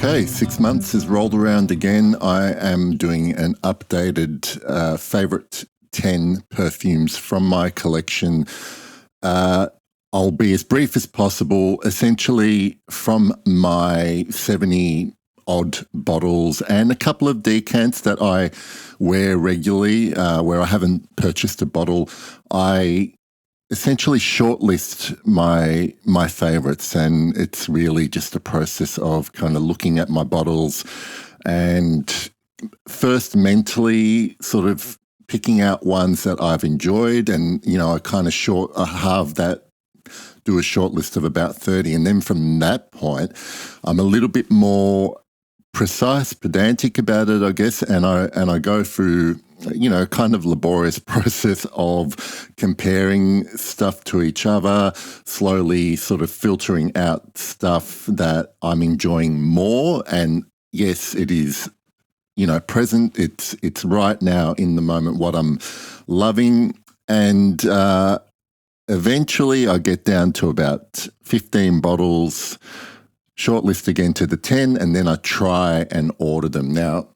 Okay, 6 months has rolled around again. I am doing an updated favourite 10 perfumes from my collection. I'll be as brief as possible. Essentially, from my 70 odd bottles and a couple of decants that I wear regularly, where I haven't purchased a bottle, I essentially shortlist my favorites, and it's really just a process of kind of looking at my bottles and first mentally sort of picking out ones that I've enjoyed, and I kind of halve that, do a short list of about 30, and then from that point I'm a little bit more precise, pedantic about it, I guess, and I go through kind of laborious process of comparing stuff to each other, slowly sort of filtering out stuff that I'm enjoying more. And yes, it is, present. It's right now in the moment what I'm loving. And eventually I get down to about 15 bottles, shortlist again to the 10, and then I try and order them. Now,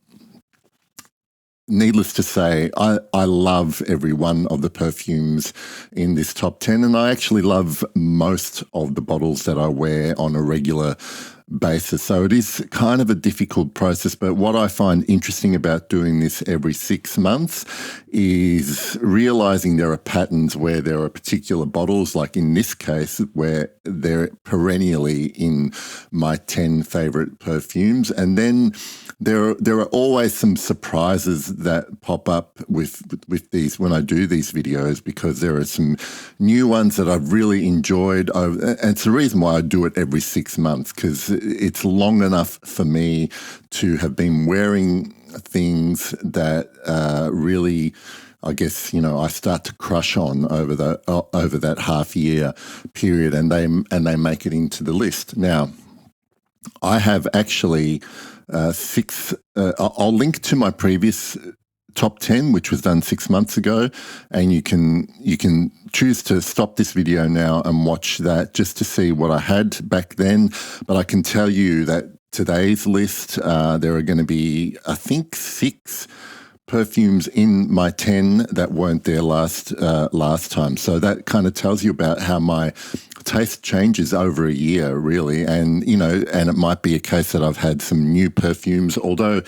needless to say, I love every one of the perfumes in this top 10, and I actually love most of the bottles that I wear on a regular basis. So it is kind of a difficult process, but what I find interesting about doing this every 6 months is realizing there are patterns where there are particular bottles, like in this case, where they're perennially in my 10 favorite perfumes. And then there are always some surprises that pop up with these when I do these videos, because there are some new ones that I've really enjoyed. And it's the reason why I do it every 6 months, because it's long enough for me to have been wearing things that really, I guess, I start to crush on over that half year period, and they make it into the list. Now, I have actually six. I'll link to my previous top 10, which was done 6 months ago, and you can choose to stop this video now and watch that just to see what I had back then. But I can tell you that today's list, there are going to be, I think, 6 perfumes in my 10 that weren't there last time. So that kind of tells you about how my taste changes over a year, really. And, and it might be a case that I've had some new perfumes, although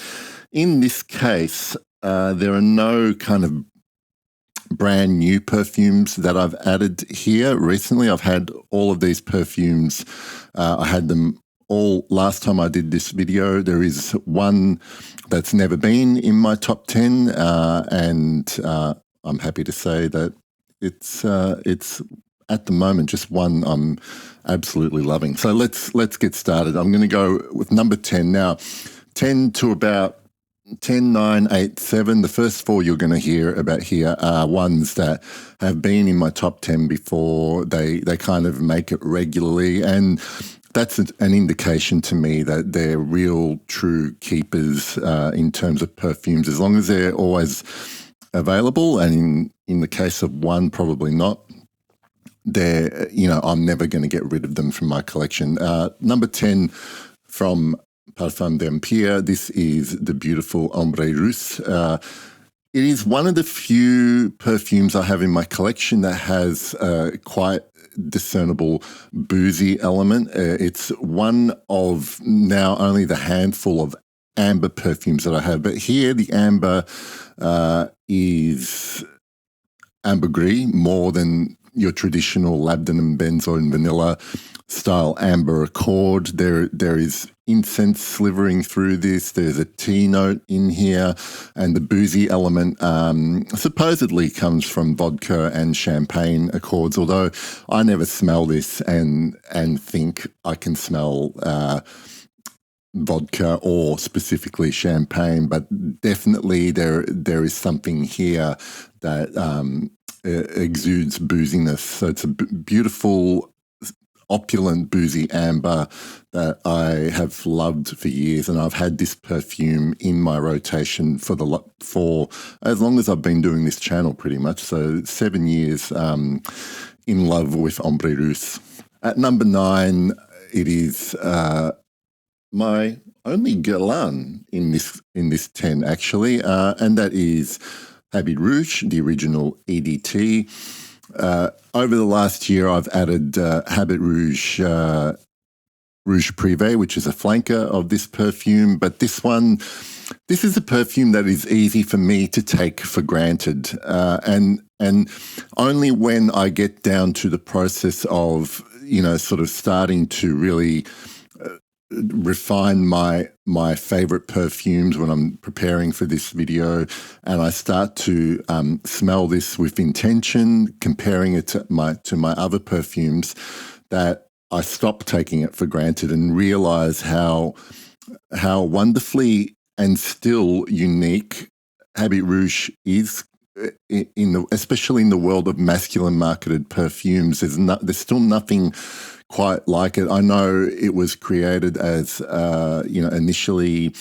in this case, there are no kind of brand new perfumes that I've added here recently. I've had all of these perfumes. I had them all last time I did this video. There is one that's never been in my top 10, and I'm happy to say that it's at the moment just one I'm absolutely loving. So let's get started. I'm going to go with number 10 now. 10 to about 10, 9, 8, 7. The first 4 you're going to hear about here are ones that have been in my top 10 before. They kind of make it regularly, and that's an indication to me that they're real, true keepers in terms of perfumes, as long as they're always available. And in the case of one, probably not. They're, I'm never going to get rid of them from my collection. Number 10 from Parfums d'Empire. This is the beautiful Ombre Ruuth. It is one of the few perfumes I have in my collection that has quite discernible boozy element. It's one of now only the handful of amber perfumes that I have, but here the amber is ambergris more than your traditional labdanum, benzoin, and vanilla style amber accord. There is incense slivering through this. There's a tea note in here, and the boozy element supposedly comes from vodka and champagne accords, although I never smell this and think I can smell vodka or specifically champagne, but definitely there is something here that exudes booziness. So it's a beautiful, opulent, boozy amber that I have loved for years, and I've had this perfume in my rotation for as long as I've been doing this channel, pretty much. So 7 years in love with Ombre Ruuth. At number 9, it is my only Guerlain in this 10 actually, and that is Habit Rouge, the original EDT. Over the last year, I've added Habit Rouge Rouge Privé, which is a flanker of this perfume, but this is a perfume that is easy for me to take for granted, and only when I get down to the process of sort of starting to really refine my favorite perfumes when I'm preparing for this video, and I start to smell this with intention, comparing it to my other perfumes, that I stop taking it for granted and realize how wonderfully and still unique Habit Rouge is, especially in the world of masculine marketed perfumes. There's still nothing quite like it. I know it was created as initially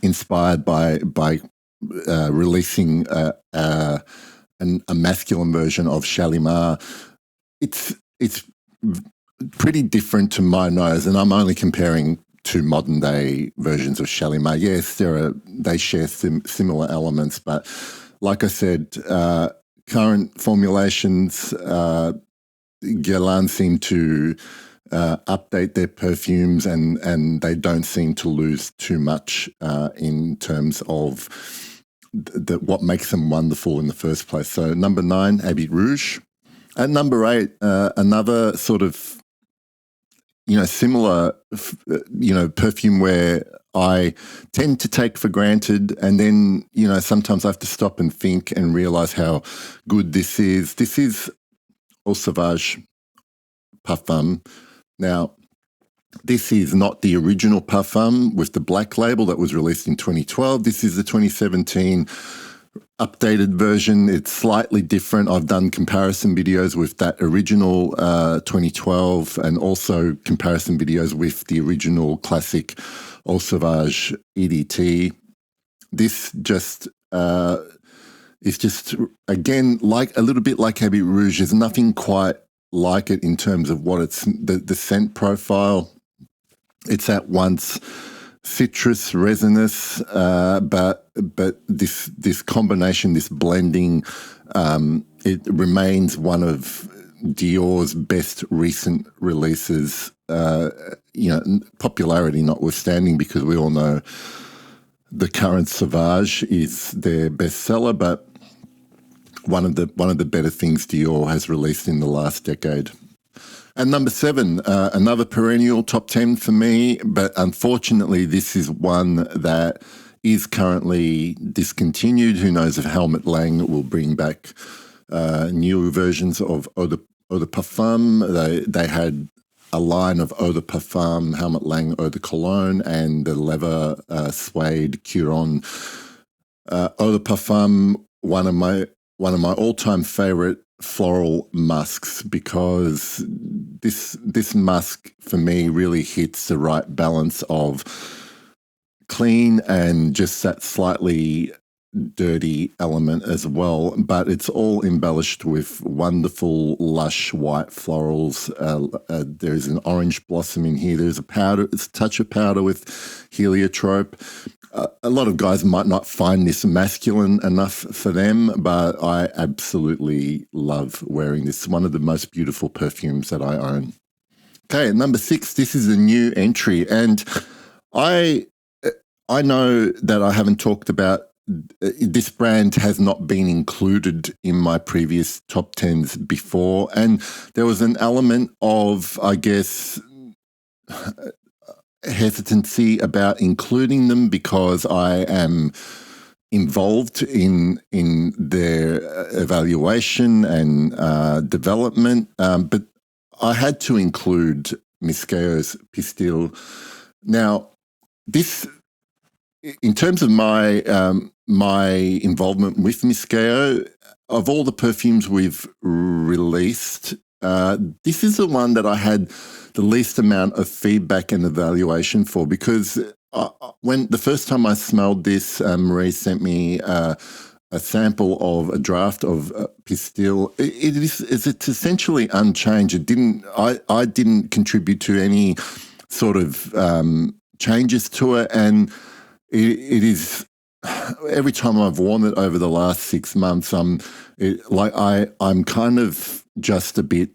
inspired by releasing a masculine version of Shalimar. It's pretty different to my nose, and I'm only comparing to modern day versions of Shalimar. Yes, they share similar elements, but like I said, current formulations, Guerlain seem to update their perfumes, and they don't seem to lose too much in terms of what makes them wonderful in the first place. So number 9, Habit Rouge. At number 8, another sort of similar perfume where I tend to take for granted, and then sometimes I have to stop and think and realize how good this is. This is Sauvage Parfum. Now, this is not the original Parfum with the black label that was released in 2012. This is the 2017 updated version. It's slightly different. I've done comparison videos with that original 2012, and also comparison videos with the original classic Eau Sauvage EDT. This just is just, again, like a little bit like Habit Rouge. There's nothing quite like it in terms of what it's the scent profile. It's at once citrus, resinous, but this combination, this blending, it remains one of Dior's best recent releases. Popularity notwithstanding, because we all know the current Sauvage is their bestseller, but one of the better things Dior has released in the last decade. And number 7, another perennial top 10 for me, but unfortunately this is one that is currently discontinued. Who knows if Helmut Lang will bring back new versions of Eaudeparfum. They had a line of Eaudeparfum, Helmut Lang Eau de Cologne, and the leather suede Curon. Eaudeparfum, one of my all-time favorite floral musks, because this musk for me really hits the right balance of clean and just that slightly dirty element as well, but it's all embellished with wonderful lush white florals. There's an orange blossom in here. There's a touch of powder with heliotrope. A lot of guys might not find this masculine enough for them, but I absolutely love wearing this. It's one of the most beautiful perfumes that I own. Okay, at number 6, this is a new entry, and I know that I haven't talked about this brand, has not been included in my previous top 10s before, and there was an element of, I guess, hesitancy about including them because I am involved in their evaluation and development, but I had to include Msk Pistil. Now, this, in terms of my involvement with Msk, of all the perfumes we've released, this is the one that I had the least amount of feedback and evaluation for, because when the first time I smelled this, Marie sent me a sample of a draft of Pistil. It's essentially unchanged. I didn't contribute to any sort of changes to it, and it is every time I've worn it over the last 6 months, I'm kind of just a bit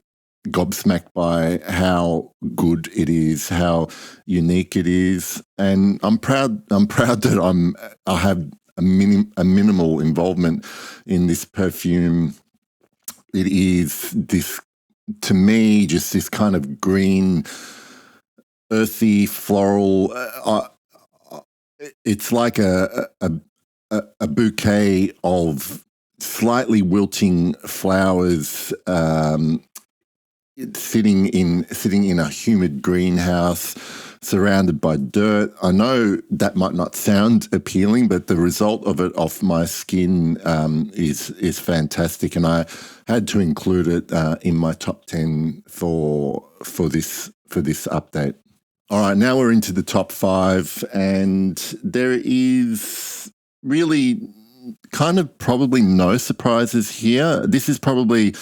gobsmacked by how good it is, how unique it is, and I'm proud. I'm proud that I have a minimal involvement in this perfume. It is this, to me, just this kind of green, earthy, floral. It's like a bouquet of slightly wilting flowers, sitting in a humid greenhouse, surrounded by dirt. I know that might not sound appealing, but the result of it off my skin is fantastic, and I had to include it in my top 10 for this update. All right, now we're into the top 5, and there is really kind of probably no surprises here. This is probably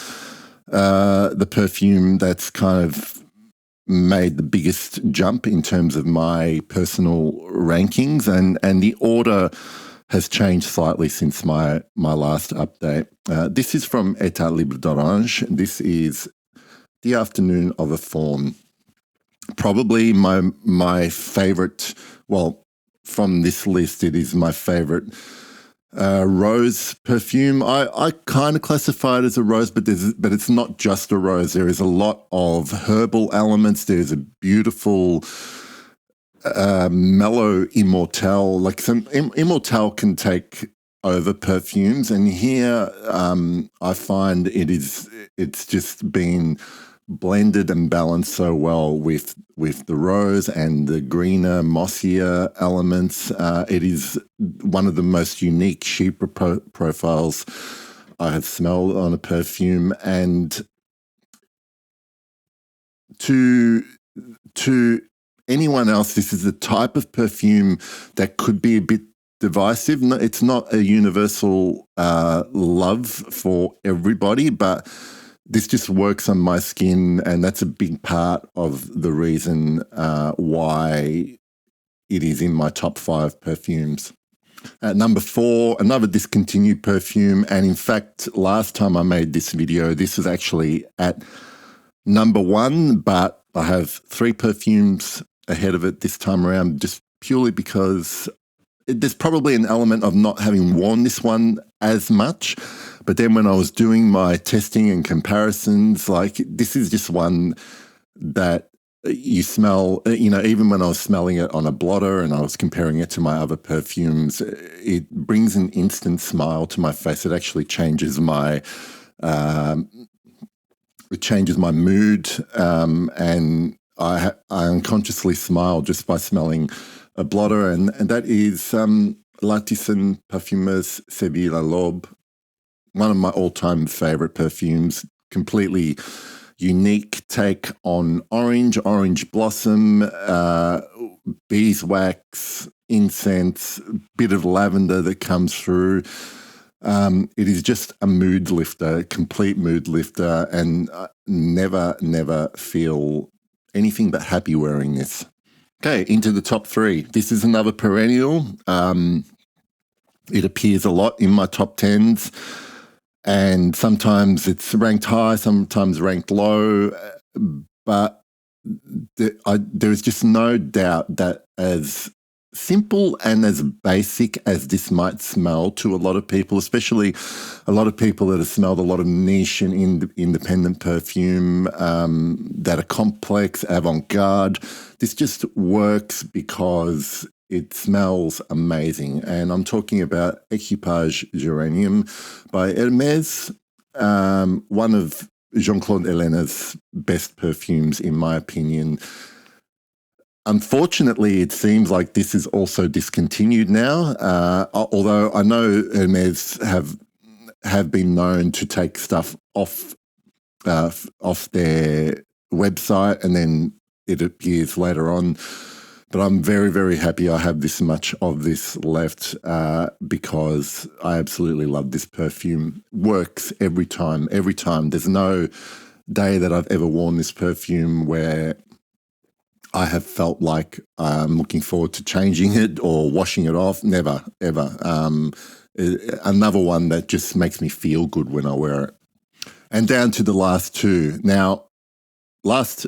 the perfume that's kind of made the biggest jump in terms of my personal rankings, and the order has changed slightly since my last update. This is from État Libre d'Orange. This is The Afternoon of a Fawn. Probably my favorite, well, from this list, it is my favorite rose perfume. I kind of classify it as a rose, but it's not just a rose. There is a lot of herbal elements. There's a beautiful mellow immortelle. Like some immortelle can take over perfumes, and here I find it's just been blended and balanced so well with the rose and the greener, mossier elements. It is one of the most unique chypre profiles I have smelled on a perfume, and to anyone else, this is the type of perfume that could be a bit divisive. It's not a universal love for everybody, but this just works on my skin, and that's a big part of the reason why it is in my top 5 perfumes. At number 4, another discontinued perfume, and in fact, last time I made this video, this was actually at number 1, but I have 3 perfumes ahead of it this time around, just purely because there's probably an element of not having worn this one as much. But then when I was doing my testing and comparisons, like, this is just one that you smell, even when I was smelling it on a blotter and I was comparing it to my other perfumes, it brings an instant smile to my face. It actually changes my mood, and I unconsciously smile just by smelling a blotter, and that is L'Artisan Parfumeurs Séville à l'Aube, one of my all-time favorite perfumes. Completely unique take on orange blossom, beeswax, incense, bit of lavender that comes through. It is just a mood lifter, complete mood lifter, and never feel anything but happy wearing this. Okay, into the top 3. This is another perennial. It appears a lot in my top 10s, and sometimes it's ranked high, sometimes ranked low, but there is just no doubt that as simple and as basic as this might smell to a lot of people, especially a lot of people that have smelled a lot of niche and independent perfume that are complex, avant-garde, this just works because it smells amazing. And I'm talking about Equipage Geranium by Hermes, one of Jean-Claude Helléna's best perfumes, in my opinion. Unfortunately, it seems like this is also discontinued now, although I know Hermes have been known to take stuff off their website and then it appears later on. But I'm very, very happy I have this much of this left because I absolutely love this perfume. Works every time. There's no day that I've ever worn this perfume where I have felt like I'm looking forward to changing it or washing it off. Never, ever. Another one that just makes me feel good when I wear it. And down to the last two. Now, last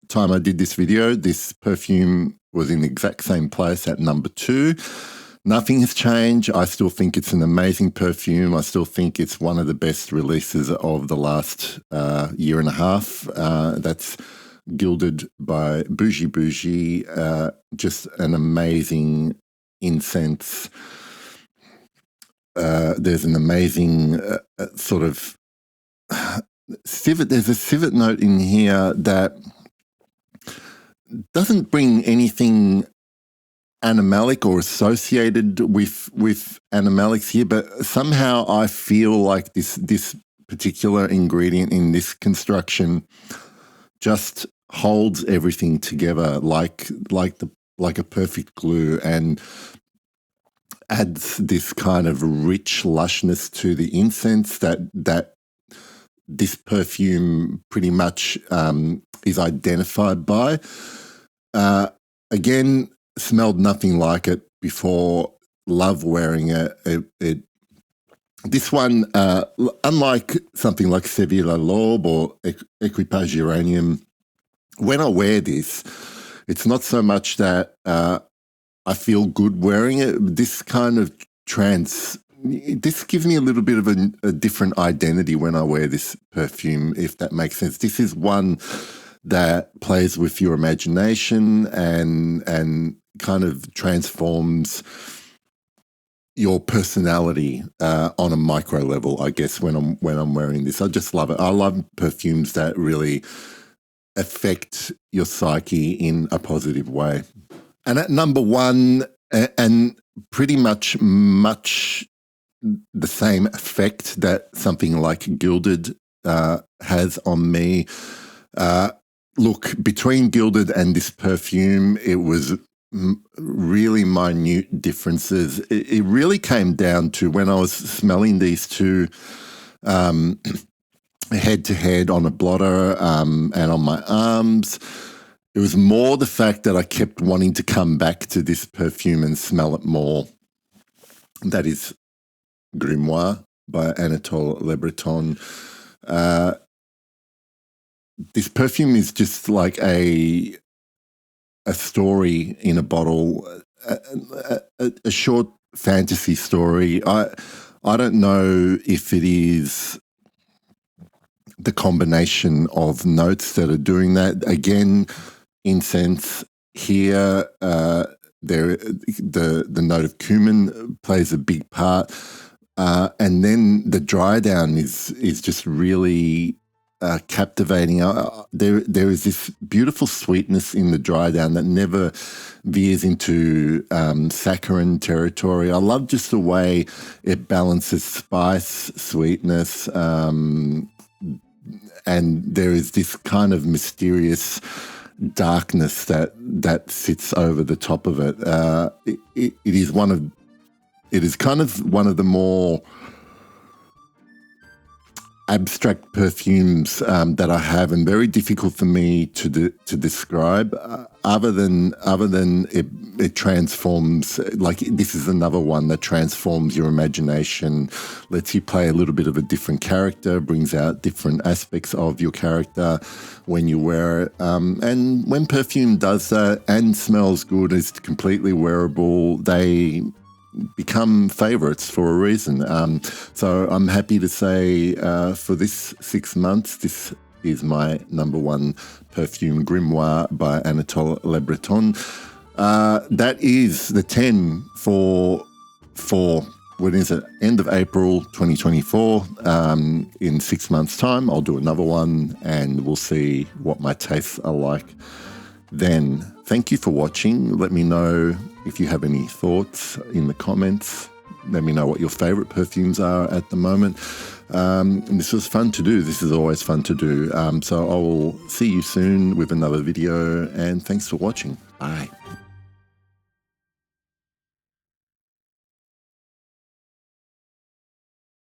time I did this video, this perfume was in the exact same place at number 2. Nothing has changed. I still think it's an amazing perfume. I still think it's one of the best releases of the last year and a half. That's Gilded by Bougie. Just an amazing incense. There's an amazing sort of civet. There's a civet note in here that doesn't bring anything animalic or associated with animalics here, but somehow I feel like this particular ingredient in this construction just holds everything together like a perfect glue, and adds this kind of rich lushness to the incense that this perfume pretty much is identified by. Again, smelled nothing like it before. Love wearing it. This one, unlike something like Sevilla L'Aube or Equipage Geranium, when I wear this, it's not so much that I feel good wearing it. This kind of this gives me a little bit of a different identity when I wear this perfume, if that makes sense. This is one that plays with your imagination and kind of transforms your personality on a micro level, I guess, when I'm wearing this. I just love it. I love perfumes that really affect your psyche in a positive way. And at number 1, and pretty much the same effect that something like Gilded has on me. Look, between Gilded and this perfume, it was really minute differences. It really came down to when I was smelling these two head to head on a blotter and on my arms. It was more the fact that I kept wanting to come back to this perfume and smell it more. That is Grimoire by Anatole Le Breton. This perfume is just like a story in a bottle, a short fantasy story. I don't know if it is the combination of notes that are doing that. Again, incense here, the note of cumin plays a big part, and then the dry down is just really captivating. There is this beautiful sweetness in the dry down that never veers into saccharine territory. I love just the way it balances spice, sweetness, and there is this kind of mysterious darkness that sits over the top of it. It is kind of one of the more abstract perfumes that I have, and very difficult for me to describe. Other than it transforms. Like, this is another one that transforms your imagination, lets you play a little bit of a different character, brings out different aspects of your character when you wear it. And when perfume does that and smells good, it's completely wearable. They become favorites for a reason. So I'm happy to say for this 6 months, this is my number 1 perfume, Grimoire by Anatole Le Breton. That is the 10 for what is it, end of April 2024. In 6 months' time, I'll do another one and we'll see what my tastes are like then. Thank you for watching. Let me know if you have any thoughts in the comments. Let me know what your favorite perfumes are at the moment. And this was fun to do. This is always fun to do. So I will see you soon with another video, and thanks for watching. Bye.